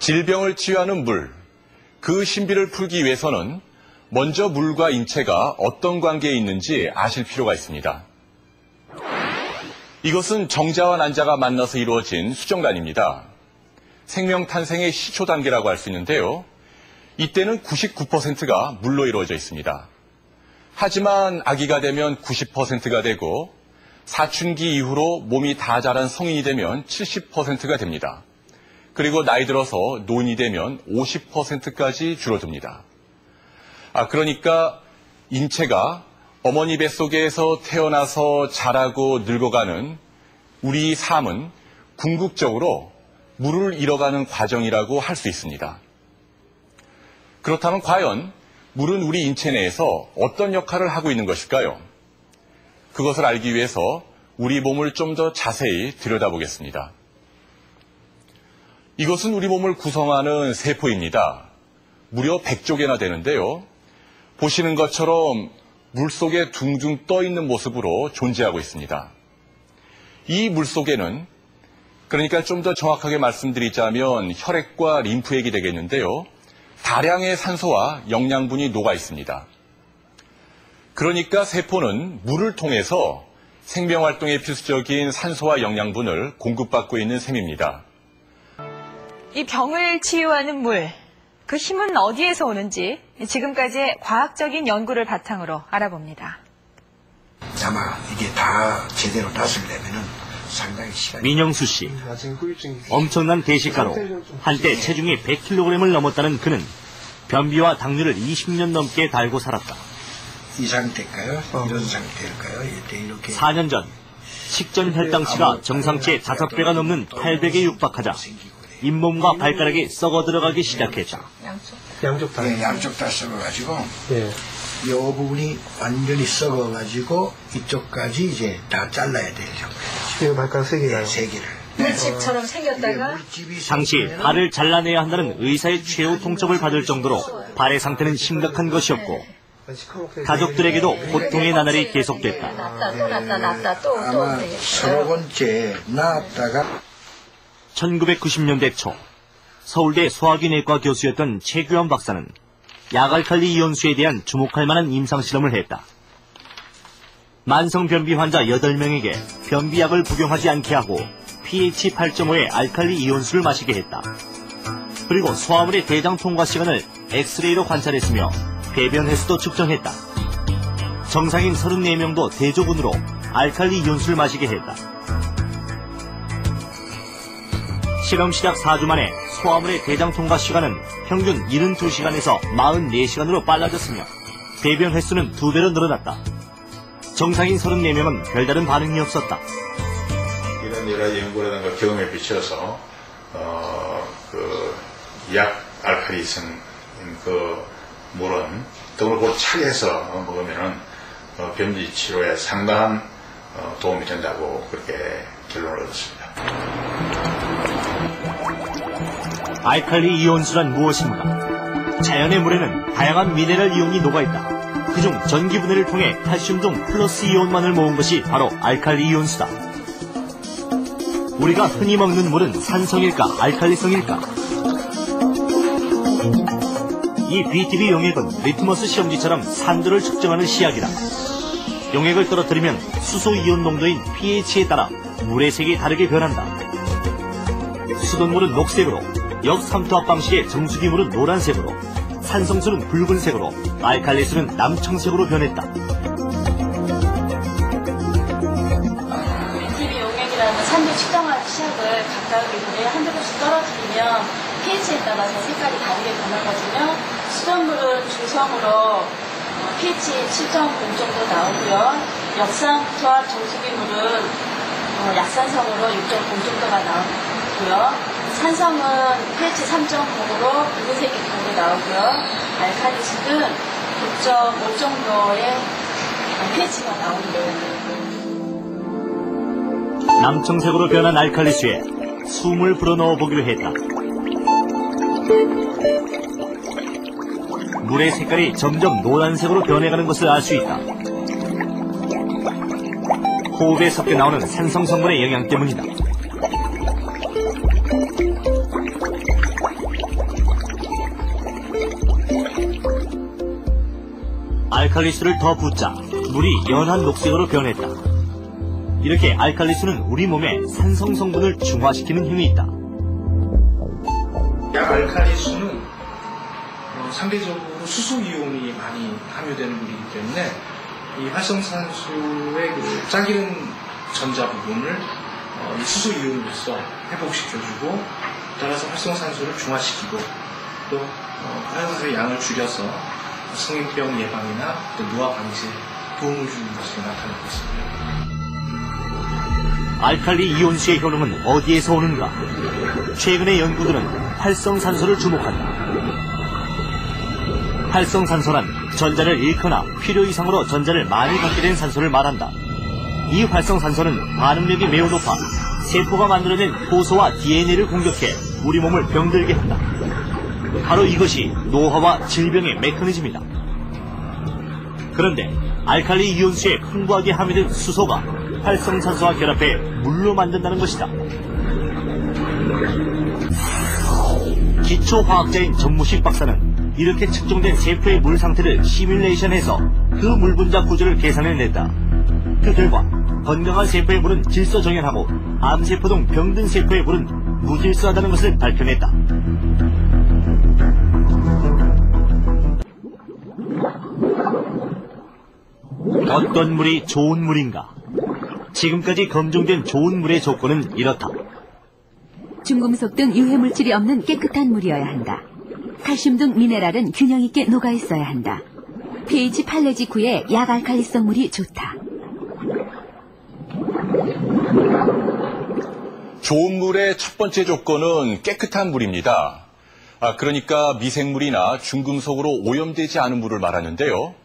질병을 치유하는 물, 그 신비를 풀기 위해서는 먼저 물과 인체가 어떤 관계에 있는지 아실 필요가 있습니다. 이것은 정자와 난자가 만나서 이루어진 수정단입니다. 생명 탄생의 시초 단계라고 할 수 있는데요. 이때는 99%가 물로 이루어져 있습니다. 하지만 아기가 되면 90%가 되고 사춘기 이후로 몸이 다 자란 성인이 되면 70%가 됩니다. 그리고 나이 들어서 노인이 되면 50%까지 줄어듭니다. 그러니까 인체가 어머니 뱃속에서 태어나서 자라고 늙어가는 우리 삶은 궁극적으로 물을 잃어가는 과정이라고 할 수 있습니다. 그렇다면 과연 물은 우리 인체 내에서 어떤 역할을 하고 있는 것일까요? 그것을 알기 위해서 우리 몸을 좀 더 자세히 들여다보겠습니다. 이것은 우리 몸을 구성하는 세포입니다. 무려 100조 개나 되는데요. 보시는 것처럼 물속에 둥둥 떠 있는 모습으로 존재하고 있습니다. 이 물속에는, 그러니까 좀 더 정확하게 말씀드리자면 혈액과 림프액이 되겠는데요. 다량의 산소와 영양분이 녹아 있습니다. 그러니까 세포는 물을 통해서 생명활동에 필수적인 산소와 영양분을 공급받고 있는 셈입니다. 이 병을 치유하는 물, 그 힘은 어디에서 오는지 지금까지의 과학적인 연구를 바탕으로 알아봅니다. 아마 이게 다 제대로 낫으려면은 상당히 시간이... 민영수 씨, 엄청난 대식가로 한때 체중이 100kg을 넘었다는 그는 변비와 당뇨를 20년 넘게 달고 살았다. 이 상태일까요? 이런 상태일까요? 이렇게 4년 전 식전 혈당치가 정상치의 5배가 넘는 800에 육박하자 잇몸과 발가락이 썩어 들어가기 시작했다. 양쪽 다? 네, 양쪽 다 썩어가지고 예. 이 부분이 완전히 썩어가지고 이쪽까지 이제 다 잘라야 될 정도예요. 이 발가락 3개가요? 네, 3개를. 물집처럼 생겼다가 당시 발을 잘라내야 한다는 의사의 최후 통첩을 받을 정도로 발의 상태는 심각한 것이었고 가족들에게도 고통의 나날이 계속됐다. 났다 또. 아마 3번째 나왔다가 1990년대 초 서울대 소화기내과 교수였던 최규환 박사는 약알칼리 이온수에 대한 주목할 만한 임상실험을 했다. 만성변비 환자 8명에게 변비약을 복용하지 않게 하고 pH 8.5의 알칼리 이온수를 마시게 했다. 그리고 소화물의 대장 통과 시간을 엑스레이로 관찰했으며 배변 횟수도 측정했다. 정상인 34명도 대조군으로 알칼리 이온수를 마시게 했다. 실험 시작 4주 만에 소화물의 대장 통과 시간은 평균 72시간에서 44시간으로 빨라졌으며 배변 횟수는 2배로 늘어났다. 정상인 34명은 별다른 반응이 없었다. 이런 여러 연구라든가 경험에 비춰서 약 알칼리성 물은 등을 차게해서 먹으면은 변비 치료에 상당한 도움이 된다고 그렇게 결론을 얻었습니다. 알칼리 이온수란 무엇인가? 자연의 물에는 다양한 미네랄 이온이 녹아있다. 그중 전기분해를 통해 칼슘 등 플러스 이온만을 모은 것이 바로 알칼리 이온수다. 우리가 흔히 먹는 물은 산성일까 알칼리성일까? 이 BTB 용액은 리트머스 시험지처럼 산도를 측정하는 시약이다. 용액을 떨어뜨리면 수소 이온 농도인 pH에 따라 물의 색이 다르게 변한다. 수돗물은 녹색으로, 역삼투압 방식의 정수기물은 노란색으로, 산성수는 붉은색으로, 알칼리수는 남청색으로 변했다. BTB 용액이라는 산도 측정하는 시약을 각각 물에 한두 번씩 떨어뜨리면 pH에 따라서 색깔이 다르게 변하거든요. 수돗물은 중성으로 pH 7.0 정도 나오고요. 역삼투압 정수기물은 약산성으로 6.0 정도가 나오고요. 산성은 pH 3.0으로 붉은색이 주로 나오고요. 알칼리수는 9.5 정도의 pH가 나오는 거예요. 남청색으로 변한 알칼리수에 숨을 불어넣어 보기로 했다. 물의 색깔이 점점 노란색으로 변해가는 것을 알 수 있다. 호흡에 섞여 나오는 산성 성분의 영향 때문이다. 알칼리수를 더 붓자 물이 연한 녹색으로 변했다. 이렇게 알칼리수는 우리 몸의 산성 성분을 중화시키는 힘이 있다. 약 알칼리수는 상대적으로 수소 이온이 많이 함유되는 물이기 때문에 이 활성산소의 그 짝이른 전자 부분을 이 수소 이온으로서 회복시켜주고, 따라서 활성산소를 중화시키고, 또 활성산소의 양을 줄여서 성인병 예방이나 또 노화 방지에 도움을 주는 것으로 나타나고 있습니다. 알칼리 이온수의 효능은 어디에서 오는가? 최근의 연구들은 활성산소를 주목한다. 활성산소란 전자를 잃거나 필요 이상으로 전자를 많이 갖게 된 산소를 말한다. 이 활성산소는 반응력이 매우 높아 세포가 만들어낸 효소와 DNA를 공격해 우리 몸을 병들게 한다. 바로 이것이 노화와 질병의 메커니즘이다. 그런데 알칼리 이온수에 풍부하게 함유된 수소가 활성산소와 결합해 물로 만든다는 것이다. 기초화학자인 전무식 박사는 이렇게 측정된 세포의 물 상태를 시뮬레이션해서 그 물 분자 구조를 계산해냈다. 그 결과 건강한 세포의 물은 질소정연하고 암세포 등 병든 세포의 물은 무질소하다는 것을 밝혀냈다. 어떤 물이 좋은 물인가? 지금까지 검증된 좋은 물의 조건은 이렇다. 중금속 등 유해물질이 없는 깨끗한 물이어야 한다. 칼슘 등 미네랄은 균형 있게 녹아 있어야 한다. pH 8 내지 9의 약알칼리성 물이 좋다. 좋은 물의 첫 번째 조건은 깨끗한 물입니다. 그러니까 미생물이나 중금속으로 오염되지 않은 물을 말하는데요.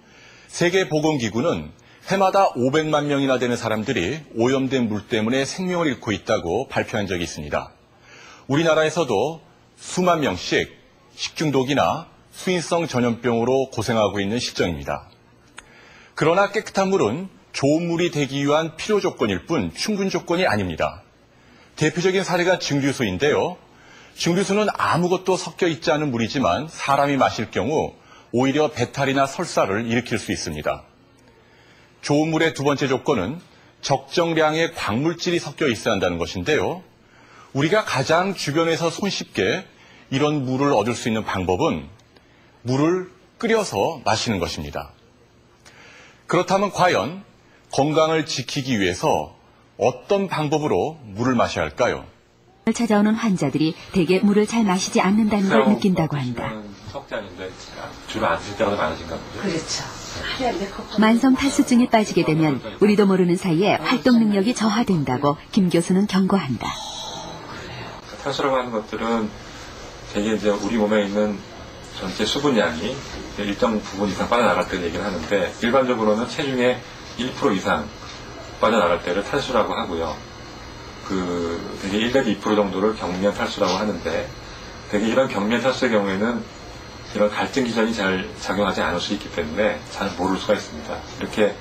세계보건기구는 해마다 500만 명이나 되는 사람들이 오염된 물 때문에 생명을 잃고 있다고 발표한 적이 있습니다. 우리나라에서도 수만 명씩 식중독이나 수인성 전염병으로 고생하고 있는 실정입니다. 그러나 깨끗한 물은 좋은 물이 되기 위한 필요 조건일 뿐 충분 조건이 아닙니다. 대표적인 사례가 증류수인데요. 증류수는 아무것도 섞여 있지 않은 물이지만 사람이 마실 경우 오히려 배탈이나 설사를 일으킬 수 있습니다. 좋은 물의 두 번째 조건은 적정량의 광물질이 섞여 있어야 한다는 것인데요. 우리가 가장 주변에서 손쉽게 이런 물을 얻을 수 있는 방법은 물을 끓여서 마시는 것입니다. 그렇다면 과연 건강을 지키기 위해서 어떤 방법으로 물을 마셔야 할까요? 찾아오는 환자들이 대개 물을 잘 마시지 않는다는 걸 느낀다고 한다. 석잔인데 주로 안 드실 때가 많으신가 보죠? 그렇죠. 만성 탈수증에 빠지게 되면 우리도 모르는 사이에 활동 능력이 저하된다고 김 교수는 경고한다. 탈수라고 하는 것들은 되게 이제 우리 몸에 있는 전체 수분량이 일정 부분 이상 빠져나갈 때를 얘기를 하는데, 일반적으로는 체중의 1% 이상 빠져나갈 때를 탈수라고 하고요. 되게 1 내지 2% 정도를 경미한 탈수라고 하는데, 되게 이런 경미한 탈수의 경우에는 이런 갈등 기전이 잘 작용하지 않을 수 있기 때문에 잘 모를 수가 있습니다. 이렇게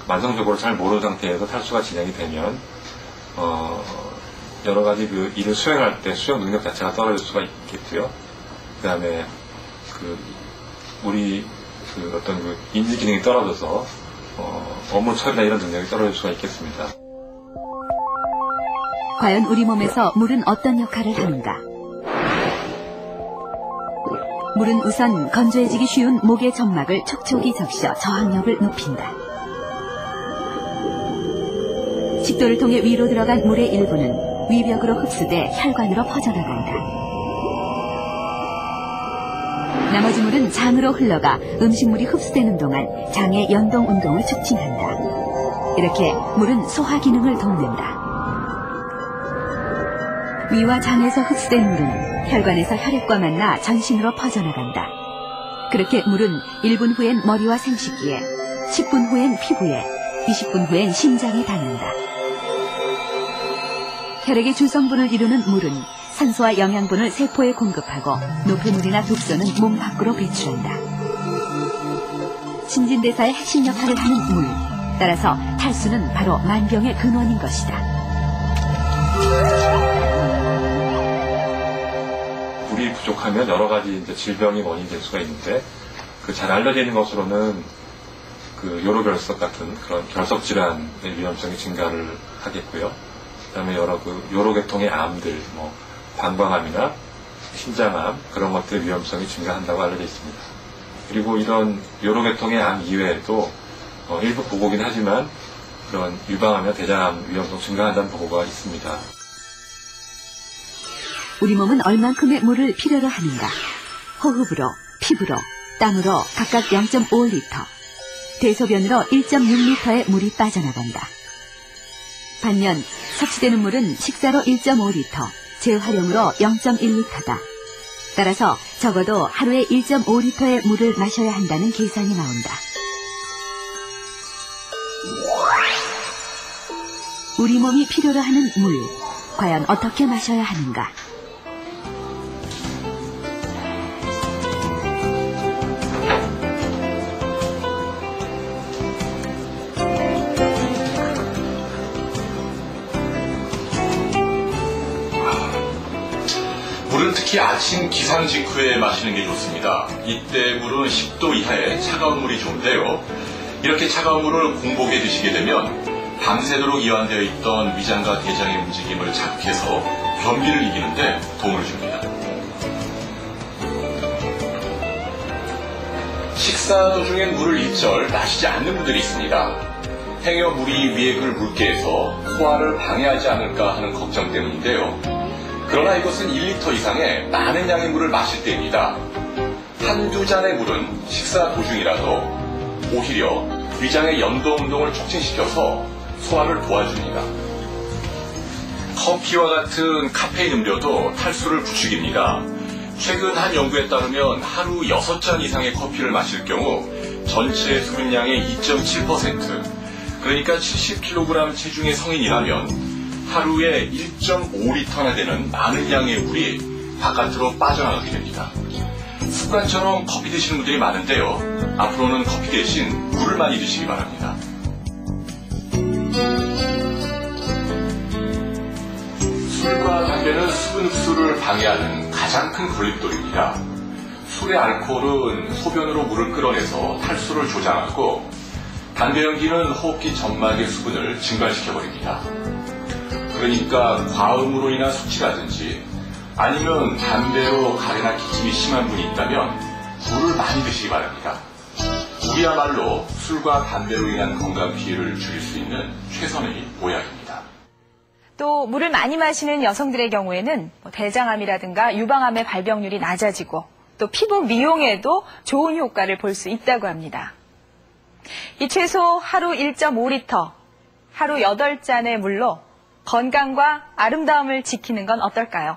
만성적으로 잘 모르는 상태에서 탈수가 진행이 되면 여러 가지 일을 수행할 때 수행 능력 자체가 떨어질 수가 있겠고요. 그 다음에 우리 어떤 인지 기능이 떨어져서 업무 처리나 이런 능력이 떨어질 수가 있겠습니다. 과연 우리 몸에서 물은 어떤 역할을 하는가? 물은 우선 건조해지기 쉬운 목의 점막을 촉촉이 적셔 저항력을 높인다. 식도를 통해 위로 들어간 물의 일부는 위벽으로 흡수돼 혈관으로 퍼져나간다. 나머지 물은 장으로 흘러가 음식물이 흡수되는 동안 장의 연동 운동을 촉진한다. 이렇게 물은 소화 기능을 돕는다. 위와 장에서 흡수된 물은 혈관에서 혈액과 만나 전신으로 퍼져나간다. 그렇게 물은 1분 후엔 머리와 생식기에, 10분 후엔 피부에, 20분 후엔 심장에 닿는다. 혈액의 주성분을 이루는 물은 산소와 영양분을 세포에 공급하고 노폐물이나 독소는 몸 밖으로 배출한다. 신진대사의 핵심 역할을 하는 물. 따라서 탈수는 바로 만병의 근원인 것이다. 물이 부족하면 여러 가지 이제 질병이 원인이 될 수가 있는데, 잘 알려져 있는 것으로는 그 요로결석 같은 그런 결석 질환의 위험성이 증가를 하겠고요. 그다음에 여러 그 요로계통의 암들, 뭐 방광암이나 신장암 그런 것들의 위험성이 증가한다고 알려져 있습니다. 그리고 이런 요로계통의 암 이외에도 일부 보고긴 하지만 그런 유방암이나 대장암 위험성 증가한다는 보고가 있습니다. 우리 몸은 얼만큼의 물을 필요로 하는가? 호흡으로, 피부로, 땀으로 각각 0.5L, 대소변으로 1.6L의 물이 빠져나간다. 반면 섭취되는 물은 식사로 1.5L, 재활용으로 0.1L다. 따라서 적어도 하루에 1.5L의 물을 마셔야 한다는 계산이 나온다. 우리 몸이 필요로 하는 물, 과연 어떻게 마셔야 하는가? 물은 특히 아침 기상 직후에 마시는 게 좋습니다. 이때 물은 10도 이하의 차가운 물이 좋은데요. 이렇게 차가운 물을 공복에 드시게 되면 밤새도록 이완되어 있던 위장과 대장의 움직임을 자극해서 변비를 이기는데 도움을 줍니다. 식사 도중엔 물을 일절 마시지 않는 분들이 있습니다. 행여 물이 위액을 묽게 해서 소화를 방해하지 않을까 하는 걱정 때문인데요. 그러나 이것은 1리터 이상의 많은 양의 물을 마실 때입니다. 한두 잔의 물은 식사 도중이라도 오히려 위장의 연도 운동을 촉진시켜서 소화를 도와줍니다. 커피와 같은 카페인 음료도 탈수를 부추깁니다. 최근 한 연구에 따르면 하루 6잔 이상의 커피를 마실 경우 전체 수분량의 2.7%, 그러니까 70kg 체중의 성인이라면 하루에 1.5리터나 되는 많은 양의 물이 바깥으로 빠져나가게 됩니다. 습관처럼 커피 드시는 분들이 많은데요. 앞으로는 커피 대신 물을 많이 드시기 바랍니다. 술과 담배는 수분 흡수를 방해하는 가장 큰 걸림돌입니다. 술의 알코올은 소변으로 물을 끌어내서 탈수를 조장하고 담배 연기는 호흡기 점막의 수분을 증발시켜버립니다. 그러니까 과음으로 인한 숙취라든지 아니면 담배로 가래나 기침이 심한 분이 있다면 물을 많이 드시기 바랍니다. 물이야말로 술과 담배로 인한 건강 피해를 줄일 수 있는 최선의 보약입니다. 또 물을 많이 마시는 여성들의 경우에는 대장암이라든가 유방암의 발병률이 낮아지고 또 피부 미용에도 좋은 효과를 볼 수 있다고 합니다. 이 최소 하루 1.5리터, 하루 8잔의 물로 건강과 아름다움을 지키는 건 어떨까요?